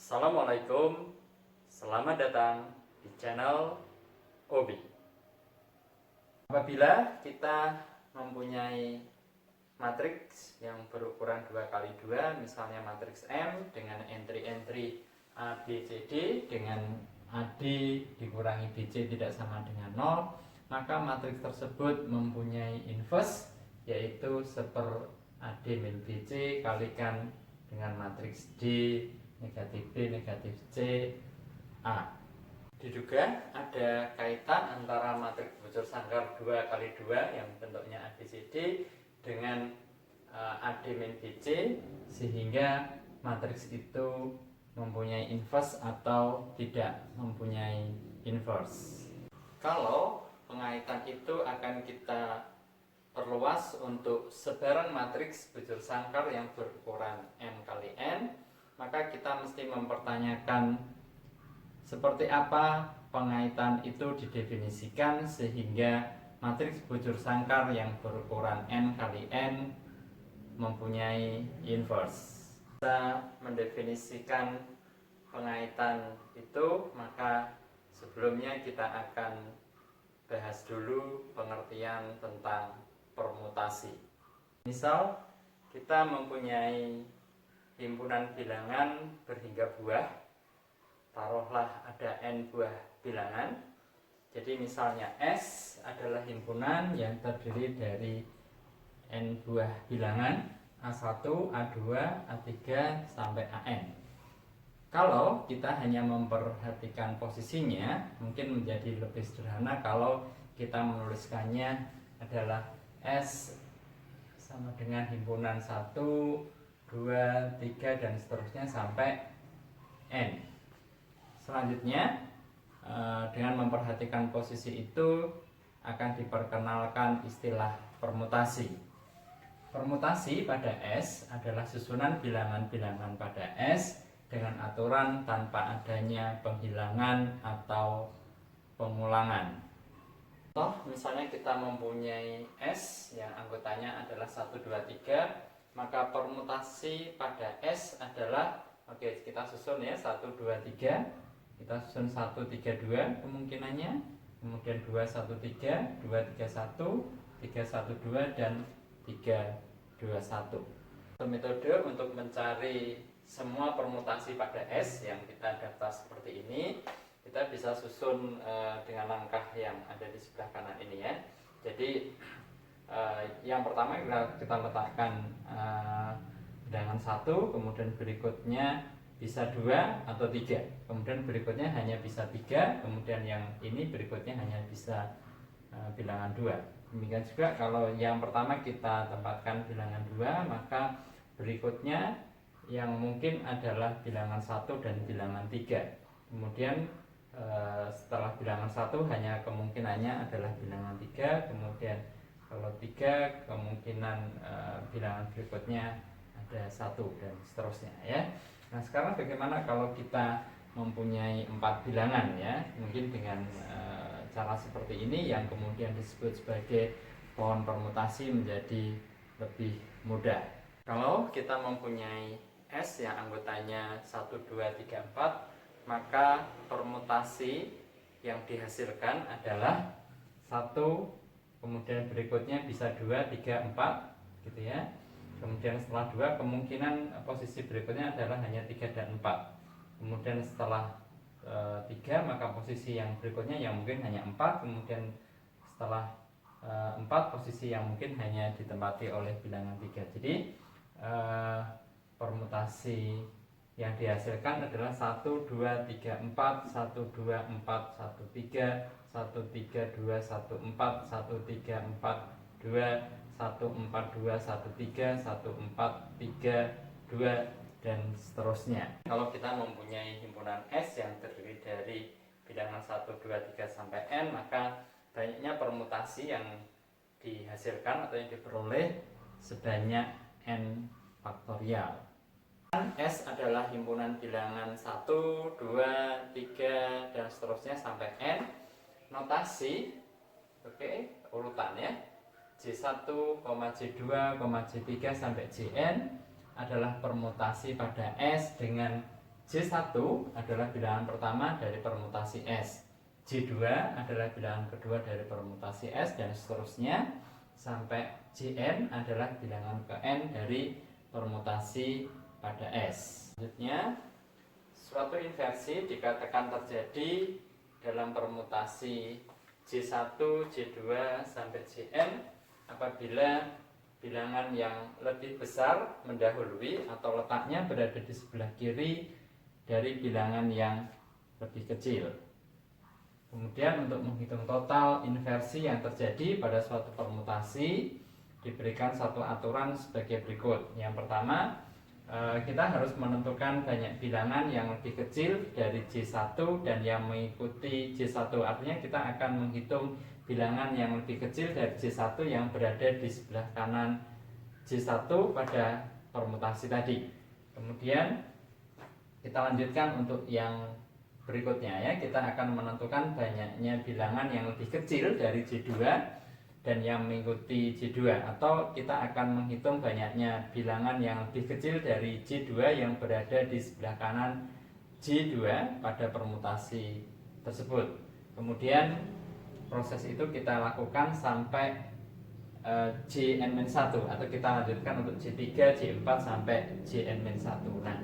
Assalamualaikum, selamat datang di channel Obi. Apabila kita mempunyai matriks yang berukuran 2x2, misalnya matriks M dengan entry-entry A, B, C, D dengan AD dikurangi BC tidak sama dengan 0, maka matriks tersebut mempunyai inverse, yaitu seper AD min BC kalikan dengan matriks D negatif B negatif C A. Diduga ada kaitan antara matriks bujur sangkar 2x2 yang bentuknya ABCD dengan AD min BC, sehingga matriks itu mempunyai inverse atau tidak mempunyai inverse. Kalau pengaitan itu akan kita perluas untuk sebaran matriks bujur sangkar yang berukuran M kali N, maka kita mesti mempertanyakan seperti apa pengaitan itu didefinisikan sehingga matriks bujur sangkar yang berukuran N kali N mempunyai inverse. Kita mendefinisikan pengaitan itu, maka sebelumnya kita akan bahas dulu pengertian tentang permutasi. Misal kita mempunyai himpunan bilangan berhingga buah, taruhlah ada N buah bilangan. Jadi misalnya S adalah himpunan yang terdiri dari N buah bilangan A1, A2, A3 sampai AN. Kalau kita hanya memperhatikan posisinya, mungkin menjadi lebih sederhana kalau kita menuliskannya adalah S sama dengan himpunan 1, 2, 3 dan seterusnya sampai N. Selanjutnya dengan memperhatikan posisi itu akan diperkenalkan istilah permutasi. Permutasi pada S adalah susunan bilangan-bilangan pada S dengan aturan tanpa adanya penghilangan atau pengulangan. Contoh, misalnya kita mempunyai S yang anggotanya adalah 1, 2, 3, maka permutasi pada S adalah, kita susun ya, 1, 2, 3, kita susun 1, 3, 2 kemungkinannya, kemudian 2, 1, 3, 2, 3, 1, 3, 1, 2 dan 3, 2, 1. Metode untuk mencari semua permutasi pada S yang kita daftar seperti ini, kita bisa susun dengan langkah yang ada di sebelah kanan ini ya. Jadi yang pertama kita letakkan bilangan 1, kemudian berikutnya bisa 2 atau 3, kemudian berikutnya hanya bisa 3, kemudian yang ini berikutnya hanya bisa bilangan 2. Demikian juga kalau yang pertama kita tempatkan bilangan 2, maka berikutnya yang mungkin adalah bilangan 1 dan bilangan 3. Kemudian setelah bilangan 1 hanya kemungkinannya adalah bilangan 3, kemudian kalau 3 kemungkinan bilangan berikutnya ada 1 dan seterusnya ya. Nah, sekarang bagaimana kalau kita mempunyai 4 bilangan ya? Mungkin dengan cara seperti ini yang kemudian disebut sebagai pohon permutasi menjadi lebih mudah. Kalau kita mempunyai S yang anggotanya 1, 2, 3, 4, maka permutasi yang dihasilkan adalah 1, kemudian berikutnya bisa 2, 3, 4 gitu ya. Kemudian setelah 2 kemungkinan posisi berikutnya adalah hanya 3 dan 4. Kemudian setelah 3 maka posisi yang berikutnya yang mungkin hanya 4. Kemudian setelah 4 posisi yang mungkin hanya ditempati oleh bilangan 3. Jadi permutasi yang dihasilkan adalah 1, 2, 3, 4, 1, 2, 4, 1, 3, 1, 3, 2, 1, 4, 1, 3, 4, 2, 1, 4, 2, 1, 3, 1, 4, 3, 2 dan seterusnya. Kalau kita mempunyai himpunan S yang terdiri dari bilangan 1, 2, 3 sampai N, maka banyaknya permutasi yang dihasilkan atau yang diperoleh sebanyak N faktorial. S adalah himpunan bilangan 1, 2, 3 dan seterusnya sampai N. Notasi urutannya J1, J2, J3 sampai Jn adalah permutasi pada S dengan J1 adalah bilangan pertama dari permutasi S, J2 adalah bilangan kedua dari permutasi S, dan seterusnya sampai Jn adalah bilangan ke N dari permutasi pada S. Selanjutnya, suatu inversi dikatakan terjadi dalam permutasi J1, J2 sampai Jn apabila bilangan yang lebih besar mendahului atau letaknya berada di sebelah kiri dari bilangan yang lebih kecil. Kemudian untuk menghitung total inversi yang terjadi pada suatu permutasi diberikan satu aturan sebagai berikut. Yang pertama, kita harus menentukan banyak bilangan yang lebih kecil dari J1 dan yang mengikuti J1. Artinya kita akan menghitung bilangan yang lebih kecil dari J1 yang berada di sebelah kanan J1 pada permutasi tadi. Kemudian kita lanjutkan untuk yang berikutnya ya. Kita akan menentukan banyaknya bilangan yang lebih kecil dari J2 dan yang mengikuti J2, atau kita akan menghitung banyaknya bilangan yang lebih kecil dari J2 yang berada di sebelah kanan J2 pada permutasi tersebut. Kemudian proses itu kita lakukan sampai Jn-1, atau kita lanjutkan untuk J3, J4 sampai Jn-1. Nah,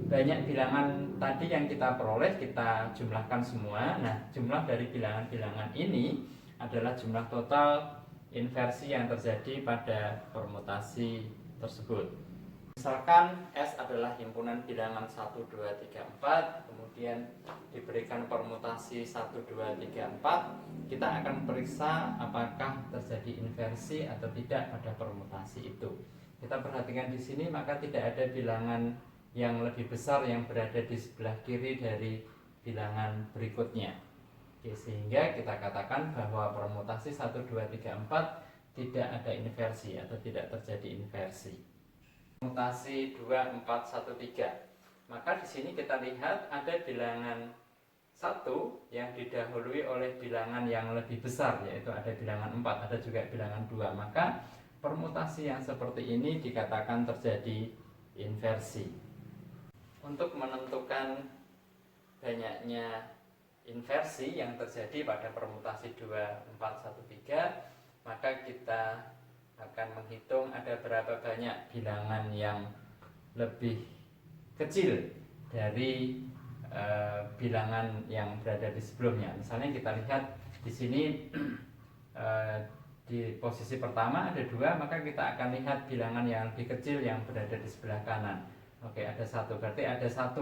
banyak bilangan tadi yang kita peroleh kita jumlahkan semua. Nah, jumlah dari bilangan-bilangan ini adalah jumlah total inversi yang terjadi pada permutasi tersebut. Misalkan S adalah himpunan bilangan 1, 2, 3, 4, kemudian diberikan permutasi 1, 2, 3, 4, kita akan periksa apakah terjadi inversi atau tidak pada permutasi itu. Kita perhatikan di sini, maka tidak ada bilangan yang lebih besar yang berada di sebelah kiri dari bilangan berikutnya. Oke, sehingga kita katakan bahwa permutasi 1, 2, 3, 4 tidak ada inversi atau tidak terjadi inversi. Permutasi 2, 4, 1, 3. Maka di sini kita lihat ada bilangan 1 yang didahului oleh bilangan yang lebih besar, yaitu ada bilangan 4, ada juga bilangan 2. Maka permutasi yang seperti ini dikatakan terjadi inversi. Untuk menentukan banyaknya inversi yang terjadi pada permutasi 2, 4, 1, 3, maka kita akan menghitung ada berapa banyak bilangan yang lebih kecil dari bilangan yang berada di sebelumnya. Misalnya kita lihat di sini di posisi pertama ada 2, maka kita akan lihat bilangan yang lebih kecil yang berada di sebelah kanan. Oke, ada 1, berarti ada 1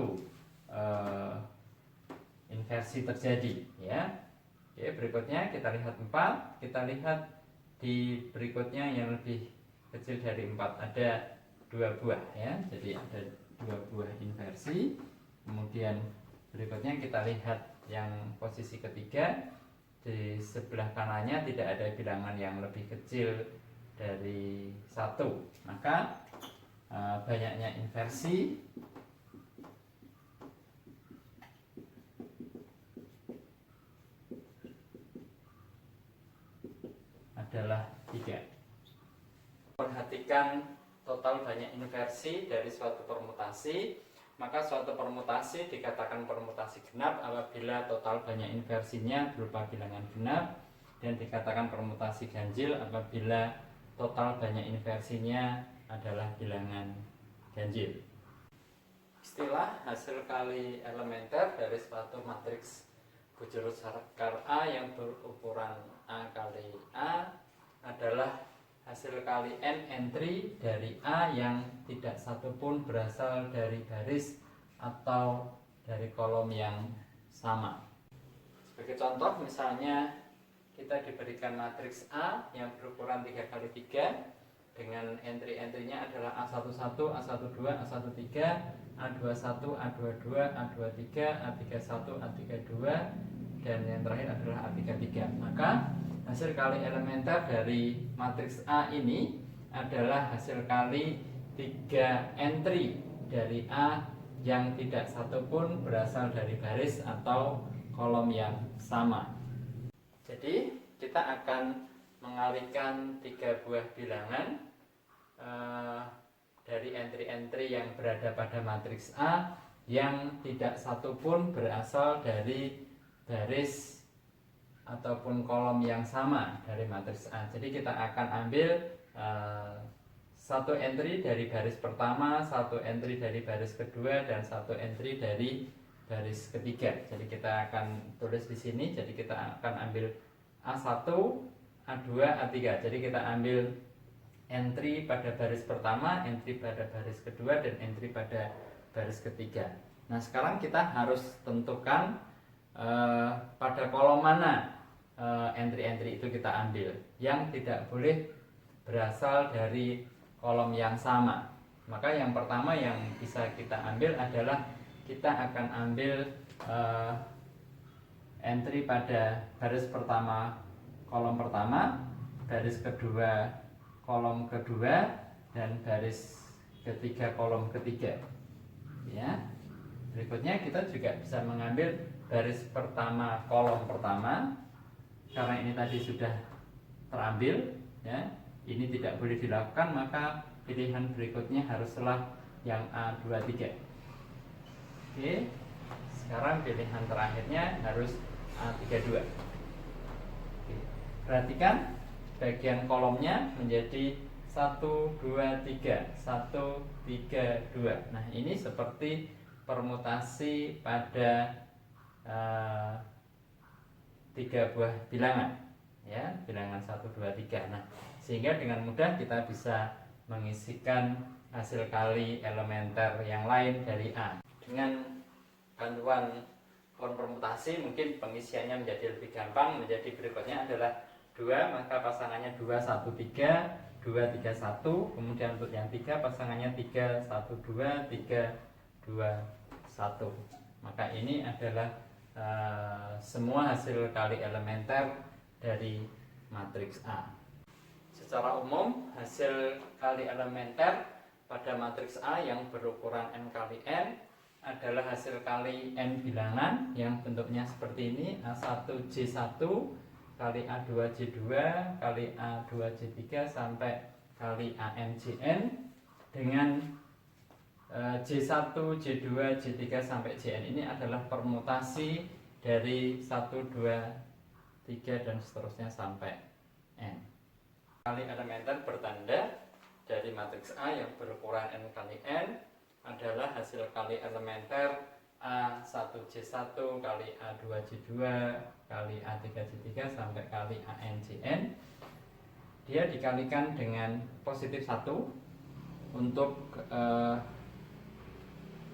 inversi terjadi ya. Oke, berikutnya kita lihat 4, kita lihat di berikutnya yang lebih kecil dari 4 ada 2 buah ya. Jadi ada 2 buah inversi. Kemudian berikutnya kita lihat yang posisi ketiga, di sebelah kanannya tidak ada bilangan yang lebih kecil dari 1. Maka banyaknya inversi adalah 3. Perhatikan total banyak inversi dari suatu permutasi. Maka suatu permutasi dikatakan permutasi genap apabila total banyak inversinya berupa bilangan genap, dan dikatakan permutasi ganjil apabila total banyak inversinya adalah bilangan ganjil. Istilah hasil kali elementer dari suatu matriks bujur sarkar A yang berukuran A kali A adalah hasil kali n entry dari A yang tidak satupun berasal dari baris atau dari kolom yang sama. Sebagai contoh, misalnya kita diberikan matriks A yang berukuran 3 kali 3 dengan entry-entrynya adalah A11, A12, A13, A21, A22, A23, A31, A32, dan yang terakhir adalah A33. Maka hasil kali elementer dari matriks A ini adalah hasil kali 3 entry dari A yang tidak satupun berasal dari baris atau kolom yang sama. Jadi kita akan mengalihkan 3 buah bilangan dari entry-entry yang berada pada matriks A yang tidak satupun berasal dari baris ataupun kolom yang sama dari matriks A. Jadi kita akan ambil satu entry dari baris pertama, satu entry dari baris kedua, dan satu entry dari baris ketiga. Jadi kita akan tulis di sini. Jadi kita akan ambil A1, A2, A3. Jadi kita ambil entry pada baris pertama, entry pada baris kedua, dan entry pada baris ketiga. Nah, sekarang kita harus tentukan pada kolom mana entry-entry itu kita ambil. Yang tidak boleh berasal dari kolom yang sama. Maka yang pertama yang bisa kita ambil adalah kita akan ambil entry pada baris pertama kolom pertama, baris kedua kolom kedua, dan baris ketiga kolom ketiga. Ya. Berikutnya kita juga bisa mengambil baris pertama kolom pertama, karena ini tadi sudah terambil, ya. Ini tidak boleh dilakukan, maka pilihan berikutnya haruslah yang A23. Oke, sekarang pilihan terakhirnya harus A32. Oke. Perhatikan bagian kolomnya menjadi 1, 2, 3, 1, 3, 2. Nah, ini seperti permutasi pada 3 buah bilangan, ya, bilangan 1, 2, 3. Nah, sehingga dengan mudah kita bisa mengisikan hasil kali elementer yang lain dari A. Dengan bantuan konpermutasi mungkin pengisiannya menjadi lebih gampang. Menjadi berikutnya adalah 2, maka pasangannya 2, 1, 3, 2, 3, 1. Kemudian untuk yang 3 pasangannya 3, 1, 2, 3, 2, 1. Maka ini adalah semua hasil kali elementer dari matriks A. Secara umum, hasil kali elementer pada matriks A yang berukuran n kali n adalah hasil kali n bilangan yang bentuknya seperti ini: A1J1 kali A2J2 kali A2J3 sampai kali ANJN, dengan J1, J2, J3 sampai Jn ini adalah permutasi dari 1, 2, 3 dan seterusnya sampai n. Kali elementer bertanda dari matriks A yang berukuran n kali n adalah hasil kali elementer A1J1 kali A2J2 kali A3J3 sampai kali ANJN. Dia dikalikan dengan positif 1 untuk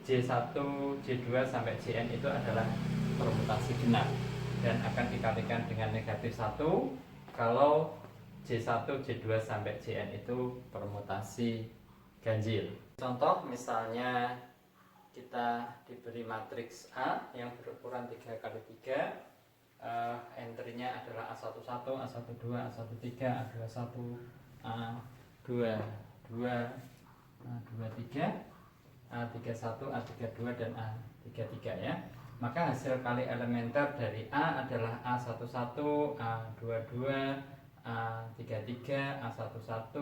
J1, J2 sampai Jn itu adalah permutasi genap, dan akan dikalikan dengan negatif 1 kalau J1, J2 sampai Jn itu permutasi ganjil. Contoh misalnya kita diberi matriks A yang berukuran 3 kali 3, entry-nya adalah A11, A12, A13, A21, A22, A23, A31, A32 dan A33, ya. Maka hasil kali elementer dari A adalah A11, A22, A33, A11,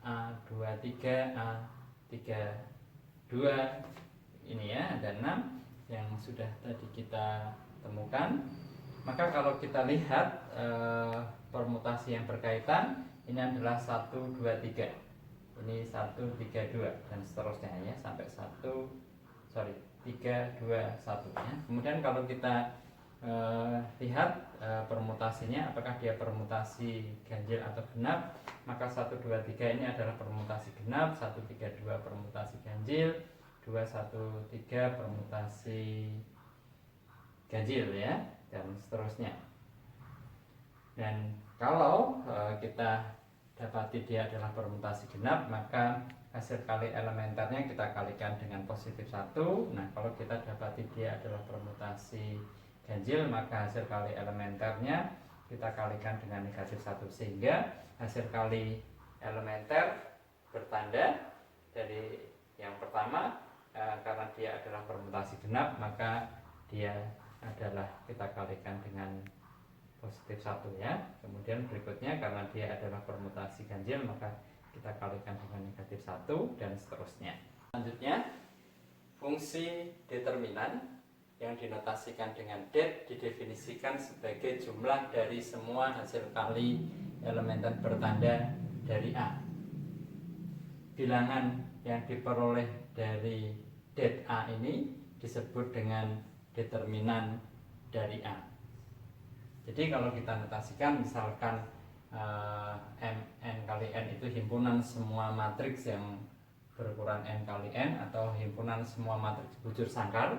A23, A32. Ini ya, ada 6 yang sudah tadi kita temukan. Maka kalau kita lihat permutasi yang berkaitan, ini adalah 1, 2, 3. Ini 1, 3, 2 dan seterusnya, ya, sampai 3, 2, 1, ya. Kemudian kalau kita lihat permutasinya, apakah dia permutasi ganjil atau genap, maka 1, 2, 3 ini adalah permutasi genap, 1, 3, 2 permutasi ganjil, 2, 1, 3 permutasi ganjil, ya, dan seterusnya. Dan kalau kita dapati dia adalah permutasi genap, maka hasil kali elementernya kita kalikan dengan positif 1. Nah, kalau kita dapati dia adalah permutasi ganjil, maka hasil kali elementernya kita kalikan dengan negatif 1, sehingga hasil kali elementer bertanda dari yang pertama, karena dia adalah permutasi genap, maka dia adalah kita kalikan dengan positif 1, ya. Kemudian berikutnya karena dia adalah permutasi ganjil, maka kita kalikan dengan negatif 1 dan seterusnya. Selanjutnya, fungsi determinan yang dinotasikan dengan det didefinisikan sebagai jumlah dari semua hasil kali elementer bertanda dari A. Bilangan yang diperoleh dari det A ini disebut dengan determinan dari A. Jadi kalau kita notasikan misalkan Mn kali N itu himpunan semua matriks yang berukuran N kali N atau himpunan semua matriks bujur sangkar,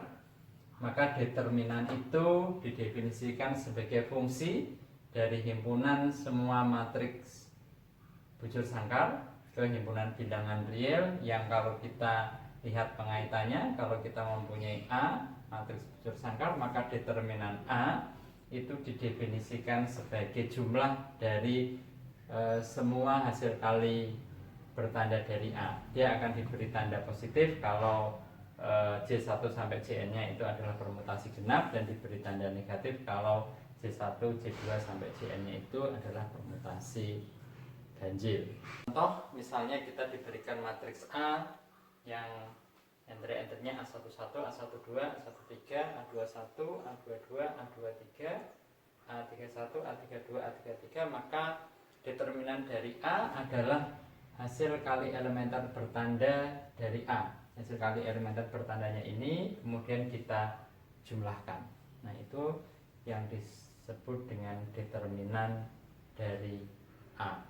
maka determinan itu didefinisikan sebagai fungsi dari himpunan semua matriks bujur sangkar ke himpunan bilangan real yang kalau kita lihat pengaitannya, kalau kita mempunyai A matriks bujur sangkar, maka determinan A itu didefinisikan sebagai jumlah dari semua hasil kali bertanda dari A. Dia akan diberi tanda positif kalau J1 sampai Jn nya itu adalah permutasi genap, dan diberi tanda negatif kalau J1, J2 sampai Jn nya itu adalah permutasi ganjil. Contoh misalnya kita diberikan matriks A yang entry-entry-nya A11, A12, A13, A21, A22, A23, A31, A32, A33, maka determinan dari A adalah hasil kali elementer bertanda dari A. Hasil kali elementer bertandanya ini kemudian kita jumlahkan. Nah, itu yang disebut dengan determinan dari A.